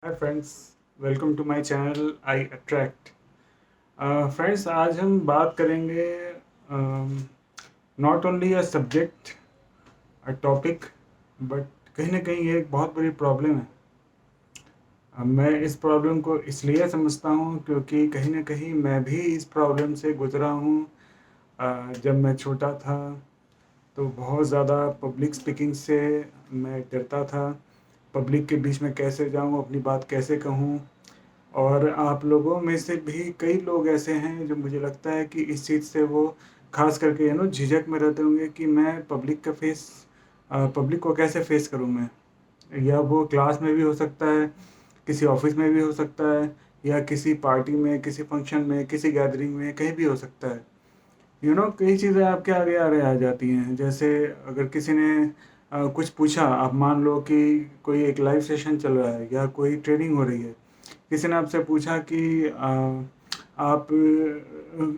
Hi friends, welcome to my channel I attract. Friends, आज हम बात करेंगे not only a subject, a topic, but कहीं ना कहीं ये एक बहुत बड़ी प्रॉब्लम है। मैं इस प्रॉब्लम को इसलिए समझता हूँ क्योंकि कहीं ना कहीं मैं भी इस प्रॉब्लम से गुजरा हूँ। जब मैं छोटा था तो बहुत ज़्यादा पब्लिक स्पीकिंग से मैं डरता था। पब्लिक के बीच में कैसे जाऊँ, अपनी बात कैसे कहूँ। और आप लोगों में से भी कई लोग ऐसे हैं जो मुझे लगता है कि इस चीज़ से वो खास करके झिझक में रहते होंगे कि मैं पब्लिक को कैसे फेस करूं मैं। या वो क्लास में भी हो सकता है, किसी ऑफिस में भी हो सकता है, या किसी पार्टी में, किसी फंक्शन में, किसी गैदरिंग में, कहीं भी हो सकता है। कई चीज़ें आपके आगे आ जाती हैं। जैसे अगर किसी ने कुछ पूछा, आप मान लो कि कोई एक लाइव सेशन चल रहा है या कोई ट्रेनिंग हो रही है। किसी ने आपसे पूछा कि आप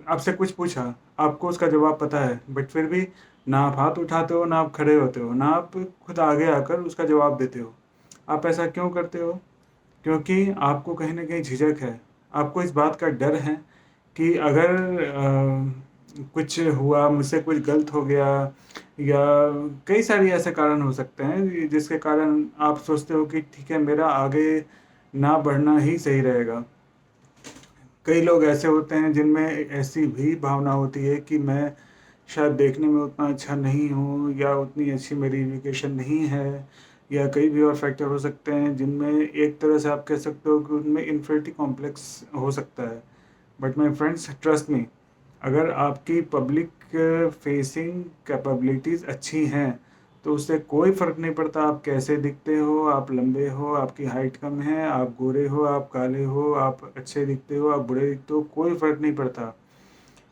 आपसे कुछ पूछा, आपको उसका जवाब पता है, बट फिर भी ना आप हाथ उठाते हो, ना आप खड़े होते हो, ना आप खुद आगे आकर उसका जवाब देते हो। आप ऐसा क्यों करते हो? क्योंकि आपको कहीं ना कहीं झिझक है। आपको इस बात का डर है कि अगर कुछ हुआ, मुझसे कुछ गलत हो गया, या कई सारी ऐसे कारण हो सकते हैं जिसके कारण आप सोचते हो कि ठीक है, मेरा आगे ना बढ़ना ही सही रहेगा। कई लोग ऐसे होते हैं जिनमें ऐसी भी भावना होती है कि मैं शायद देखने में उतना अच्छा नहीं हूँ, या उतनी अच्छी मेरी एजुकेशन नहीं है, या कई भी और फैक्टर हो सकते हैं जिनमें एक तरह से आप कह सकते हो कि उनमें इन्फिनिटी कॉम्प्लेक्स हो सकता है। But my friends, trust me, अगर आपकी पब्लिक फेसिंग कैपेबिलिटीज़ अच्छी हैं तो उससे कोई फ़र्क नहीं पड़ता आप कैसे दिखते हो। आप लंबे हो, आपकी हाइट कम है, आप गोरे हो, आप काले हो, आप अच्छे दिखते हो, आप बुरे दिखते हो, कोई फ़र्क नहीं पड़ता।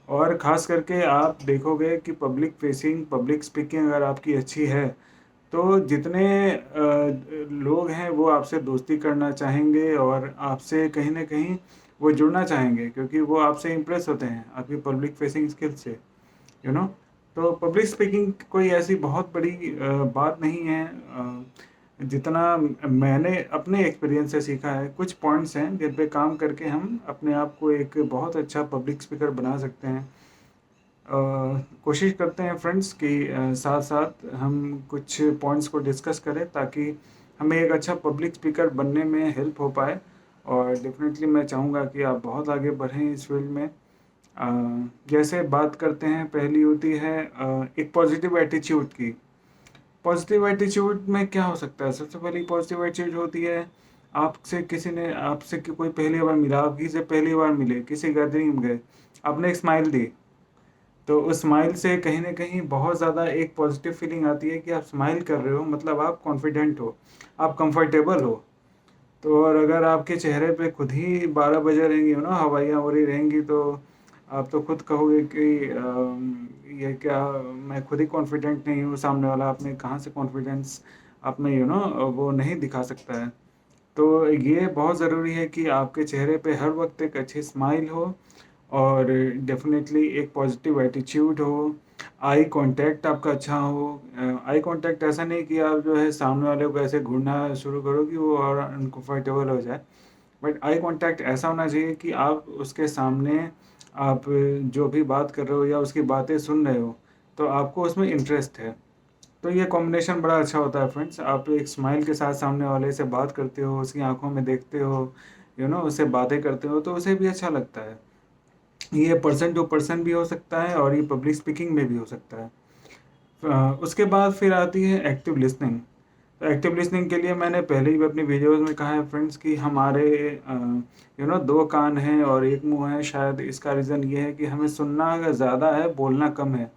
और ख़ास करके आप देखोगे कि पब्लिक फेसिंग, पब्लिक स्पीकिंग अगर आपकी अच्छी है तो जितने लोग हैं वो आपसे दोस्ती करना चाहेंगे और आपसे कहीं न कहीं वो जुड़ना चाहेंगे, क्योंकि वो आपसे इम्प्रेस होते हैं आपकी पब्लिक फेसिंग स्किल से। यू नो तो पब्लिक स्पीकिंग कोई ऐसी बहुत बड़ी बात नहीं है। जितना मैंने अपने एक्सपीरियंस से सीखा है, कुछ पॉइंट्स हैं जिन पे काम करके हम अपने आप को एक बहुत अच्छा पब्लिक स्पीकर बना सकते हैं। कोशिश करते हैं फ्रेंड्स कि साथ साथ हम कुछ पॉइंट्स को डिस्कस करें ताकि हमें एक अच्छा पब्लिक स्पीकर बनने में हेल्प हो पाए। और डेफिनेटली मैं चाहूँगा कि आप बहुत आगे बढ़ें इस फील्ड में। जैसे बात करते हैं, पहली होती है एक पॉजिटिव एटीट्यूड की। पॉजिटिव एटीट्यूड में क्या हो सकता है? सबसे पहली पॉजिटिव एटीट्यूड होती है, आपसे कोई पहली बार मिला, आप किसी से पहली बार मिले, किसी गैदरिंग में गए, आपने एक स्माइल दी, तो उस स्माइल से कहीं न कहीं बहुत ज़्यादा एक पॉजिटिव फीलिंग आती है कि आप स्माइल कर रहे हो, मतलब आप कॉन्फिडेंट हो, आप कंफर्टेबल हो। तो और अगर आपके चेहरे पे खुद ही 12 बजे रहेंगी, हवाइयाँ हो रही रहेंगी, तो आप तो खुद कहोगे कि ये क्या, मैं खुद ही कॉन्फिडेंट नहीं हूँ, सामने वाला अपने कहाँ से कॉन्फिडेंस अपने वो नहीं दिखा सकता है। तो ये बहुत ज़रूरी है कि आपके चेहरे पे हर वक्त एक अच्छी स्माइल हो, और डेफिनेटली एक पॉजिटिव एटीट्यूड हो, आई कांटेक्ट आपका अच्छा हो। आई कांटेक्ट ऐसा नहीं कि आप जो है सामने वाले को ऐसे घूरना शुरू करो कि वो और अनकंफर्टेबल हो जाए। बट आई कांटेक्ट ऐसा होना चाहिए कि आप उसके सामने, आप जो भी बात कर रहे हो या उसकी बातें सुन रहे हो, तो आपको उसमें इंटरेस्ट है। तो ये कॉम्बिनेशन बड़ा अच्छा होता है फ्रेंड्स। आप एक स्माइल के साथ सामने वाले से बात करते हो, उसकी आंखों में देखते हो, उससे बातें करते हो, तो उसे भी अच्छा लगता है। ये पर्सन टू पर्सन भी हो सकता है और ये पब्लिक स्पीकिंग में भी हो सकता है। उसके बाद फिर आती है एक्टिव लिसनिंग। तो एक्टिव लिसनिंग के लिए मैंने पहले ही अपनी वीडियोस में कहा है फ्रेंड्स कि हमारे दो कान हैं और एक मुंह है। शायद इसका रीज़न ये है कि हमें सुनना ज़्यादा है, बोलना कम है।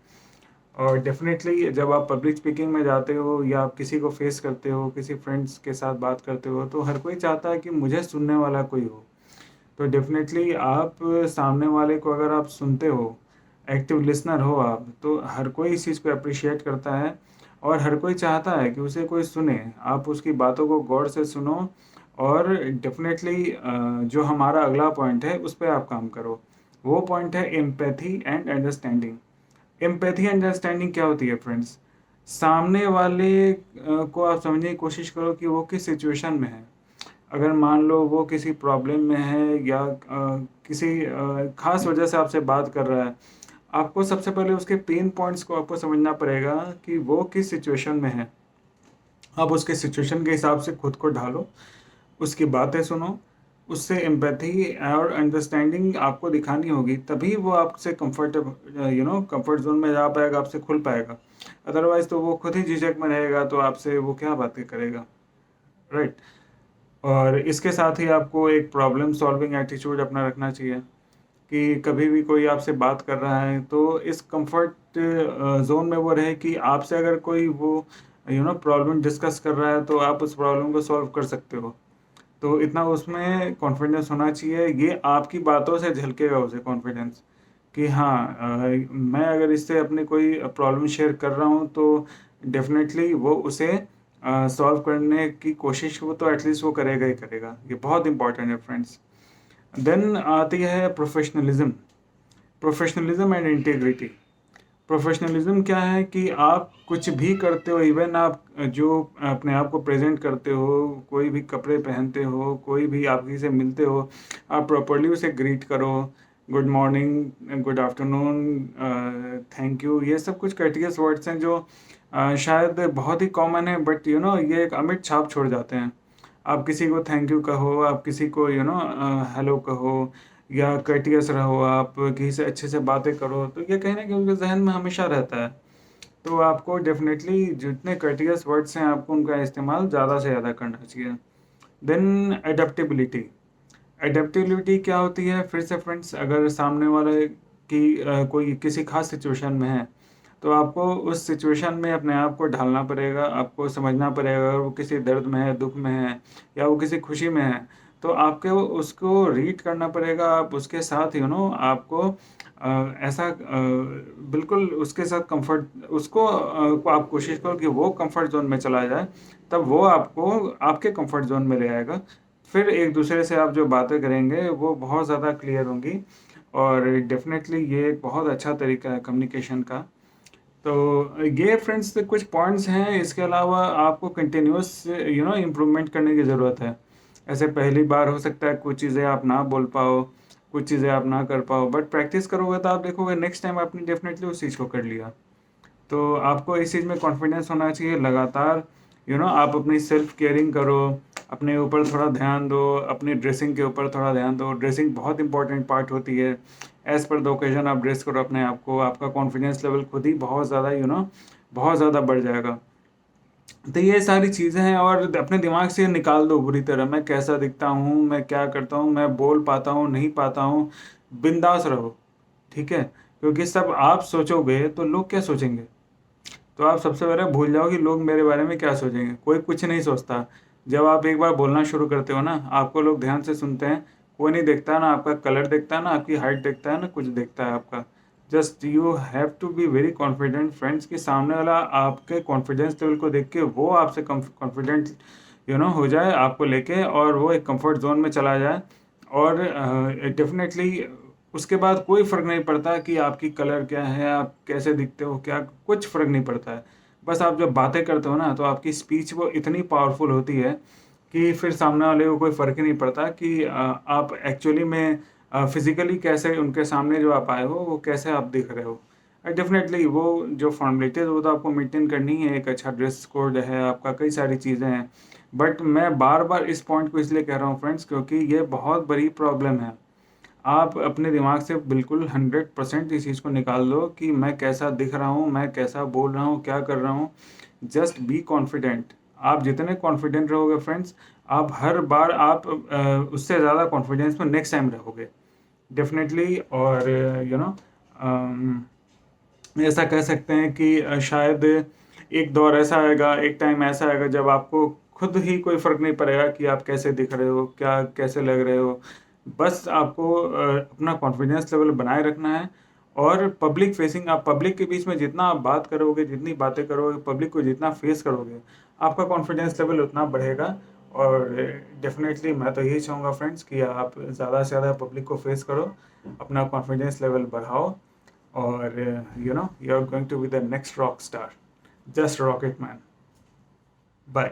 और डेफिनेटली जब आप पब्लिक स्पीकिंग में जाते हो या आप किसी को फेस करते हो, किसी फ्रेंड्स के साथ बात करते हो, तो हर कोई चाहता है कि मुझे सुनने वाला कोई हो। तो डेफिनेटली आप सामने वाले को अगर आप सुनते हो, एक्टिव लिसनर हो आप, तो हर कोई इस चीज़ को अप्रिशिएट करता है और हर कोई चाहता है कि उसे कोई सुने। आप उसकी बातों को गौर से सुनो, और डेफिनेटली जो हमारा अगला पॉइंट है उस पे आप काम करो। वो पॉइंट है empathy and understanding. Empathy and understanding क्या होती है फ्रेंड्स? सामने वाले को आप समझने की कोशिश करो कि वो किस सिचुएशन में है। अगर मान लो वो किसी प्रॉब्लम में है या किसी खास वजह से आपसे बात कर रहा है, आपको सबसे पहले उसके पेन पॉइंट्स को आपको समझना पड़ेगा कि वो किस सिचुएशन में है। आप उसके सिचुएशन के हिसाब से खुद को ढालो, उसकी बातें सुनो, उससे एम्पैथी और अंडरस्टैंडिंग आपको दिखानी होगी, तभी वो आपसे कंफर्ट जोन में जा पाएगा, आपसे खुल पाएगा। अदरवाइज तो वो खुद ही झिझक में रहेगा, तो आपसे वो क्या बातें करेगा, राइट। और इसके साथ ही आपको एक प्रॉब्लम सॉल्विंग एटीट्यूड अपना रखना चाहिए कि कभी भी कोई आपसे बात कर रहा है तो इस कंफर्ट जोन में वो रहे कि आपसे अगर कोई वो प्रॉब्लम डिस्कस कर रहा है तो आप उस प्रॉब्लम को सॉल्व कर सकते हो। तो इतना उसमें कॉन्फिडेंस होना चाहिए, ये आपकी बातों से झलकेगा उसे कॉन्फिडेंस कि हाँ, मैं अगर इससे अपनी कोई प्रॉब्लम शेयर कर रहा हूँ तो डेफिनेटली वो उसे सॉल्व करने की कोशिश वो तो एटलीस्ट वो करेगा ही करेगा। ये बहुत इंपॉर्टेंट है फ्रेंड्स। देन आती है professionalism. Professionalism and integrity. Professionalism क्या है कि आप कुछ भी करते हो, इवन आप जो अपने आप को प्रेजेंट करते हो, कोई भी कपड़े पहनते हो, कोई भी आप किसी से मिलते हो, आप प्रॉपरली उसे ग्रीट करो। Good morning, good afternoon, thank you, ये सब कुछ कर्टियस वर्ड्स हैं जो शायद बहुत ही कॉमन है, बट ये एक अमिट छाप छोड़ जाते हैं। आप किसी को थैंक यू कहो, आप किसी को हेलो कहो, या कर्टियस रहो, आप किसी से अच्छे से बातें करो, तो ये कहीं ना कहीं उनके जहन में हमेशा रहता है। तो आपको डेफिनेटली जितने कर्टियस वर्ड्स हैं आपको उनका इस्तेमाल ज़्यादा से ज़्यादा करना चाहिए। Then adaptability. एडेप्टेबिलिटी क्या होती है फिर से फ्रेंड्स, अगर सामने वाले की कोई किसी खास सिचुएशन में है तो आपको उस सिचुएशन में अपने आप को ढालना पड़ेगा, आपको समझना पड़ेगा। अगर वो किसी दर्द में है, दुख में है, या वो किसी खुशी में है, तो आपको उसको रीड करना पड़ेगा। आप उसके साथ आपको ऐसा बिल्कुल उसके साथ कंफर्ट उसको को आप कोशिश करो कि वो कंफर्ट जोन में चला जाए, तब वो आपको आपके कंफर्ट जोन में ले आएगा। फिर एक दूसरे से आप जो बातें करेंगे वो बहुत ज़्यादा क्लियर होंगी, और डेफिनेटली ये एक बहुत अच्छा तरीका है कम्युनिकेशन का। तो ये फ्रेंड्स कुछ पॉइंट्स हैं। इसके अलावा आपको कंटिन्यूस इम्प्रूवमेंट करने की ज़रूरत है। ऐसे पहली बार हो सकता है कुछ चीज़ें आप ना बोल पाओ, कुछ चीज़ें आप ना कर पाओ, बट प्रैक्टिस करोगे तो आप देखोगे नेक्स्ट टाइम आपने डेफिनेटली उस चीज़ को कर लिया। तो आपको इस चीज़ में कॉन्फिडेंस होना चाहिए लगातार। आप अपनी सेल्फ केयरिंग करो, अपने ऊपर थोड़ा ध्यान दो, अपनी ड्रेसिंग के ऊपर थोड़ा ध्यान दो। ड्रेसिंग बहुत इंपॉर्टेंट पार्ट होती है। एज़ पर द ओकेजन आप ड्रेस करो अपने आप को, आपका कॉन्फिडेंस लेवल खुद ही बहुत ज़्यादा बहुत ज़्यादा बढ़ जाएगा। तो ये सारी चीज़ें हैं, और अपने दिमाग से निकाल दो बुरी तरह, मैं कैसा दिखता हूँ, मैं क्या करता हूँ, मैं बोल पाता हूँ नहीं पाता हूँ। बिंदास रहो, ठीक है, क्योंकि सब आप सोचोगे तो लोग क्या सोचेंगे। तो आप सबसे पहले भूल जाओ कि लोग मेरे बारे में क्या सोचेंगे। कोई कुछ नहीं सोचता। जब आप एक बार बोलना शुरू करते हो ना, आपको लोग ध्यान से सुनते हैं। कोई नहीं देखता, ना आपका कलर देखता है, ना आपकी हाइट देखता है, ना कुछ देखता है आपका। Just you have to be very confident friends, कि सामने वाला आपके कॉन्फिडेंस लेवल को देख के वो आपसे कॉन्फिडेंट हो जाए आपको लेके, और वो एक कंफर्ट जोन में चला जाए। और डेफिनेटली उसके बाद कोई फ़र्क नहीं पड़ता कि आपकी कलर क्या है, आप कैसे दिखते हो, क्या कुछ फ़र्क नहीं पड़ता है। बस आप जब बातें करते हो ना, तो आपकी स्पीच वो इतनी पावरफुल होती है कि फिर सामने वाले को कोई फ़र्क ही नहीं पड़ता कि आप एक्चुअली में फिज़िकली कैसे उनके सामने जो आप आए हो वो कैसे आप दिख रहे हो। डेफ़िनेटली वो जो फ़ॉर्मेलिटीज़ वो तो आपको मेंटेन करनी है। एक अच्छा ड्रेस कोड है आपका, कई सारी चीज़ें हैं। बट मैं बार-बार इस पॉइंट को इसलिए कह रहा हूँ फ्रेंड्स, क्योंकि ये बहुत बड़ी प्रॉब्लम है। आप अपने दिमाग से बिल्कुल 100% इस चीज़ को निकाल दो कि मैं कैसा दिख रहा हूँ, मैं कैसा बोल रहा हूँ, क्या कर रहा हूँ। Just be confident. आप जितने कॉन्फिडेंट रहोगे फ्रेंड्स, आप हर बार आप उससे ज़्यादा कॉन्फिडेंस में नेक्स्ट टाइम रहोगे डेफिनेटली। और ऐसा कह सकते हैं कि शायद एक दौर ऐसा आएगा, एक टाइम ऐसा आएगा जब आपको खुद ही कोई फ़र्क नहीं पड़ेगा कि आप कैसे दिख रहे हो, क्या कैसे लग रहे हो। बस आपको अपना कॉन्फिडेंस लेवल बनाए रखना है, और पब्लिक फेसिंग, आप पब्लिक के बीच में जितना आप बात करोगे, जितनी बातें करोगे, पब्लिक को जितना फेस करोगे, आपका कॉन्फिडेंस लेवल उतना बढ़ेगा। और डेफिनेटली मैं तो यही चाहूँगा फ्रेंड्स कि आप ज़्यादा से ज़्यादा पब्लिक को फेस करो, अपना कॉन्फिडेंस लेवल बढ़ाओ, और you are going to be the next rock star. Just rock it, man. Bye.